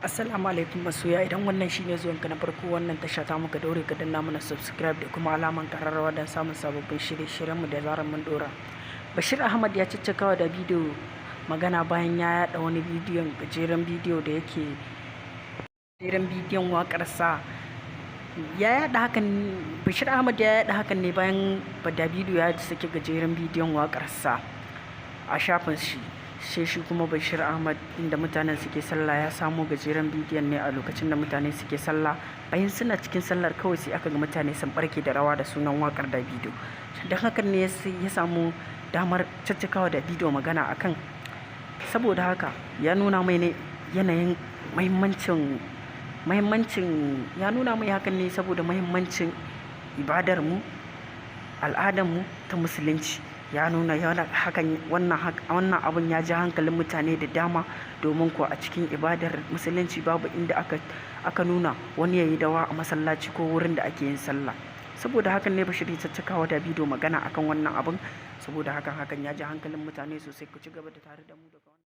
Assalamu alaikum masoya, idan wannan shine zuwanka na farko wannan tasha ta muka daure ka danna mana subscribe da kuma alaman kararrawa don samun sababbin shirye-shiryenmu da zarar mun dora. Bashir Ahmad ya caccakawa da bidiyo magana bayan ya yada wani gajeren bidiyo da yake gajeren bidiyon waƙarsa. Bashir Ahmad ya yada hakan ne bayan Davido ya saki gajeren bidiyon waƙarsa a shafin shi. Sai shi kuma Bashir Ahmad inda mutanen suke sallah ya samo gajeren bidiyon ne a lokacin da mutane suke sallah, bayan suna cikin sallar kawai sai aka ga mutane sun barke da rawa da sunan wakar Davido. Don hakan ne ya samu damar caccakawa Davido magana akan, saboda haka ya nuna mai ne yanayin mahimmancin ya nuna mai hakan ne saboda mahimmancin ibadar mu, al'adar mu ta musulunci. Ya nuna wannan abun ya ji hankalin mutane da dama, domin kuwa a cikin ibadar musulunci babu inda aka nuna wani yayi dawa a masallaci ko wurin da ake yin sallah. Saboda hakan ne Bashir ya caccakawa Davido magana akan wannan abun, saboda hakan ya ji hankalin mutane sosai. Ku ci gaba da tare da mu daga